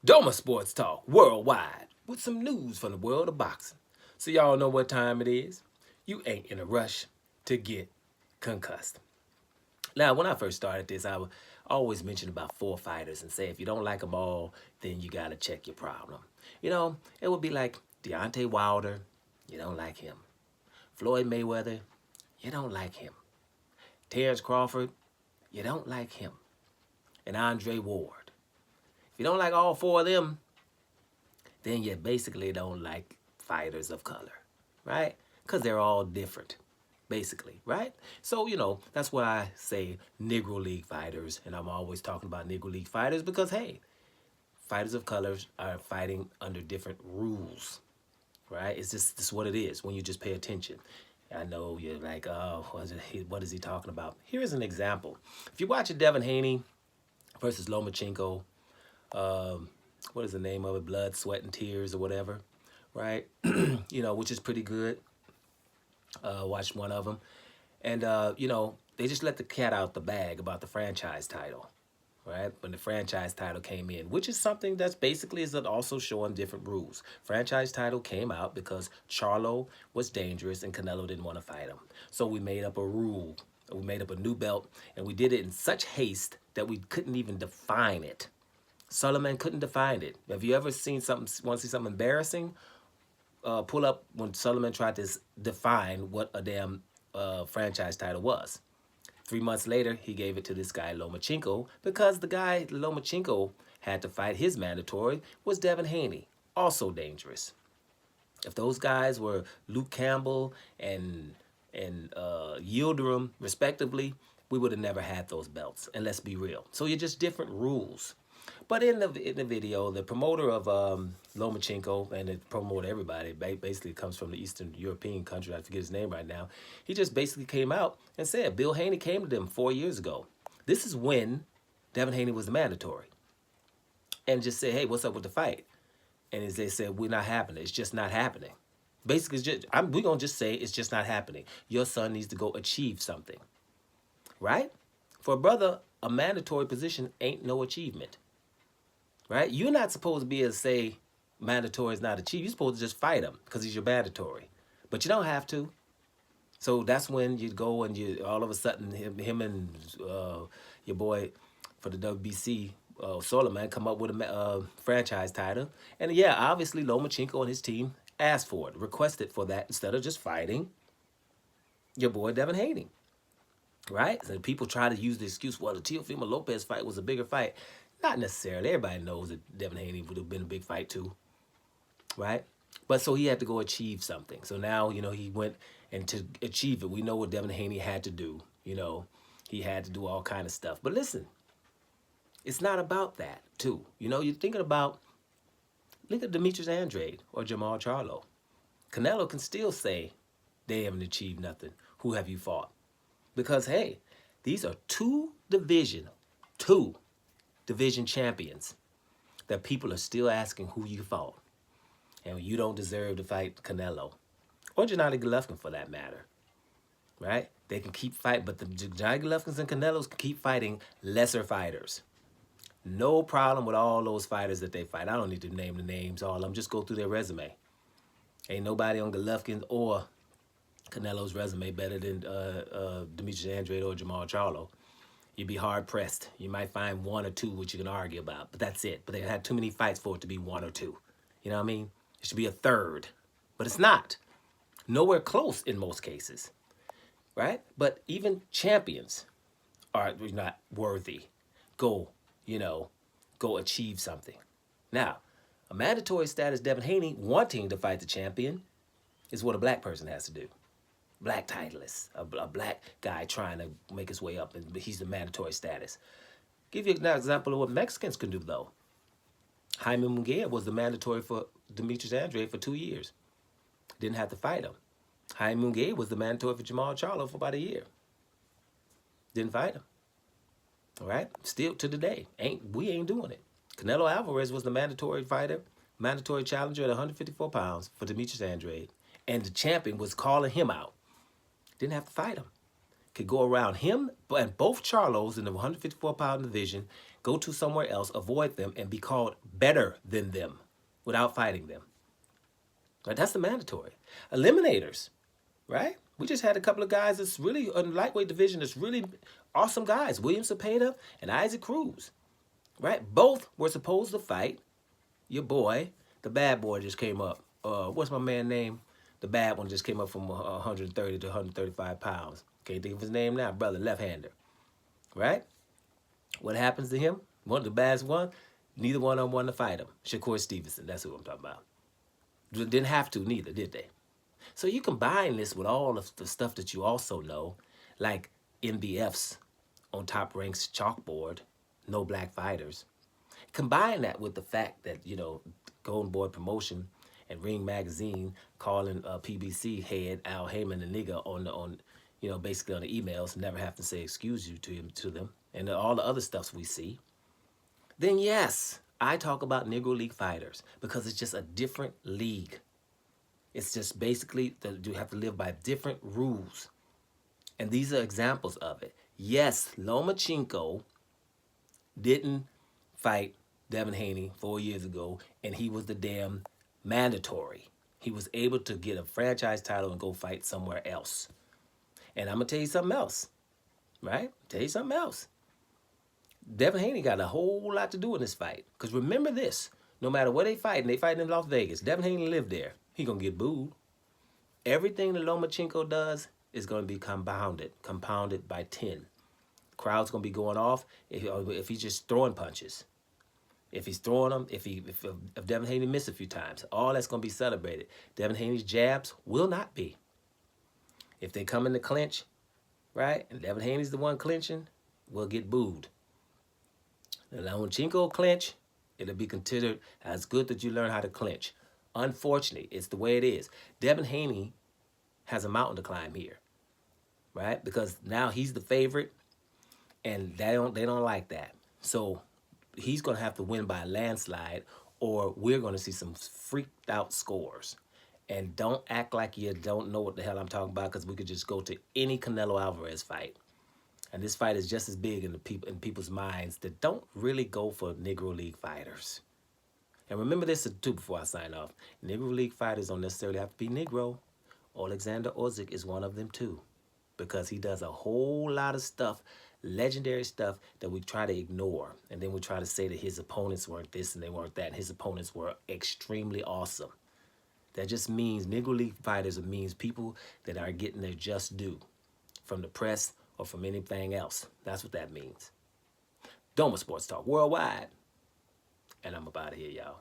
Doma Sports Talk worldwide with some news from the world of boxing. So y'all know what time it is. You ain't in a rush to get concussed. Now, when I first started this, I would always mention about 4 fighters and say if you don't like them all, then you got to check your problem. You know, it would be like Deontay Wilder, you don't like him. Floyd Mayweather, you don't like him. Terrence Crawford, you don't like him. And Andre Ward. If you don't like all 4 of them, then you basically don't like fighters of color, right? Because they're all different, basically, right? So, you know, that's why I say Negro League fighters, and I'm always talking about Negro League fighters because, hey, fighters of colors are fighting under different rules, right? It's just this is what it is when you just pay attention. I know you're like, oh, what is he talking about? Here's an example. If you watch a Devin Haney versus Lomachenko, what is the name of it? Blood, Sweat, and Tears or whatever, right? You know, which is pretty good. Watched one of them. And, you know, they just let the cat out the bag about the franchise title, right? When the franchise title came in, which is something that's basically is also showing different rules. Franchise title came out because Charlo was dangerous and Canelo didn't want to fight him. So we made up a rule. We made up a new belt, and we did it in such haste that we couldn't even define it. Sullivan couldn't define it. Have you ever seen something, want to see something embarrassing? Pull up when Sullivan tried to define what a damn franchise title was. 3 months later, he gave it to this guy, Lomachenko, because the guy Lomachenko had to fight, his mandatory, was Devin Haney, also dangerous. If those guys were Luke Campbell and Yildirim, respectively, we would have never had those belts. And let's be real. So you're just different rules. But in the video, the promoter of Lomachenko, and it promoted everybody, basically comes from the Eastern European country, I forget his name right now, he just basically came out and said Bill Haney came to them 4 years ago. This is when Devin Haney was the mandatory. And just said, hey, what's up with the fight? And as they said, we're not happening. It's just not happening. Basically, we're going to just say it's just not happening. Your son needs to go achieve something. Right? For a brother, a mandatory position ain't no achievement. Right? You're not supposed to be able to say mandatory is not achieved. You're supposed to just fight him because he's your mandatory. But you don't have to. So that's when you go and you all of a sudden him and your boy for the WBC, Solomon, come up with a franchise title. And yeah, obviously Lomachenko and his team asked for it, requested for that instead of just fighting your boy Devin Haney. Right? So people try to use the excuse, well, the Teofimo Lopez fight was a bigger fight. Not necessarily. Everybody knows that Devin Haney would have been a big fight too. Right? But so he had to go achieve something. So now, you know, he went and to achieve it. We know what Devin Haney had to do. You know, he had to do all kind of stuff. But listen, it's not about that too. You know, you're thinking about, look at Demetrius Andrade or Jamal Charlo. Canelo can still say they haven't achieved nothing. Who have you fought? Because, hey, these are two division champions that people are still asking who you fought. And you don't deserve to fight Canelo. Or Gennady Golovkin for that matter. Right? They can keep fighting, but the Gennady Golovkins and Canelos can keep fighting lesser fighters. No problem with all those fighters that they fight. I don't need to name the names, all of them. Just go through their resume. Ain't nobody on Golovkin or Canelo's resume better than Demetrius Andrade or Jamal Charlo. You'd be hard-pressed. You might find 1 or 2 which you can argue about, but that's it. But they had too many fights for it to be 1 or 2. You know what I mean? It should be a third, but it's not. Nowhere close in most cases, right? But even champions are not worthy. Go achieve something. Now, a mandatory status Devin Haney wanting to fight the champion is what a black person has to do. Black titleist, a black guy trying to make his way up, and he's the mandatory status. Give you an example of what Mexicans can do, though. Jaime Munguia was the mandatory for Demetrius Andrade for 2 years. Didn't have to fight him. Jaime Munguia was the mandatory for Jamal Charlo for about a year. Didn't fight him. All right? Still to today, we ain't doing it. Canelo Alvarez was the mandatory fighter, mandatory challenger at 154 pounds for Demetrius Andrade. And the champion was calling him out. Didn't have to fight him. Could go around him and both Charlos in the 154-pound division, go to somewhere else, avoid them, and be called better than them without fighting them. Right? That's the mandatory. Eliminators, right? We just had a couple of guys that's really in lightweight division that's really awesome guys. William Cepeda and Isaac Cruz, right? Both were supposed to fight your boy. The bad boy just came up. What's my man name? The bad one just came up from 130 to 135 pounds. Can't think of his name now. Brother, left-hander, right? What happens to him? One of the baddest one. Neither one of them wanted to fight him. Shakur Stevenson, that's who I'm talking about. Didn't have to neither, did they? So you combine this with all of the stuff that you also know, like NBF's on Top Rank's chalkboard, no black fighters. Combine that with the fact that, you know, Golden Boy Promotion and Ring Magazine calling PBC head Al Heyman a nigga on you know, basically on the emails, never have to say excuse you to them, and all the other stuff we see. Then yes, I talk about Negro League fighters because it's just a different league. It's just basically that you have to live by different rules. And these are examples of it. Yes, Lomachenko didn't fight Devin Haney 4 years ago, and he was the damn mandatory. He was able to get a franchise title and go fight somewhere else. And I'm going to tell you something else, right? Tell you something else. Devin Haney got a whole lot to do in this fight. Because remember this, no matter where they fighting in Las Vegas. Devin Haney lived there. He going to get booed. Everything that Lomachenko does is going to be compounded by 10. The crowd's going to be going off if he's just throwing punches. If he's throwing them, if Devin Haney missed a few times, all that's going to be celebrated. Devin Haney's jabs will not be. If they come in the clinch, right, and Devin Haney's the one clinching, will get booed. The Lomachenko clinch, it'll be considered as good that you learn how to clinch. Unfortunately, it's the way it is. Devin Haney has a mountain to climb here, right? Because now he's the favorite, and they don't like that. So he's going to have to win by a landslide, or we're going to see some freaked out scores. And don't act like you don't know what the hell I'm talking about, because we could just go to any Canelo Alvarez fight. And this fight is just as big in people's minds that don't really go for Negro League fighters. And remember this too before I sign off. Negro League fighters don't necessarily have to be Negro. Alexander Usyk is one of them too, because he does a whole lot of stuff, legendary stuff, that we try to ignore. And then we try to say that his opponents weren't this and they weren't that. And his opponents were extremely awesome. That just means Negro League fighters means people that are getting their just due from the press or from anything else. That's what that means. Doma Sports Talk Worldwide. And I'm up out of here, y'all.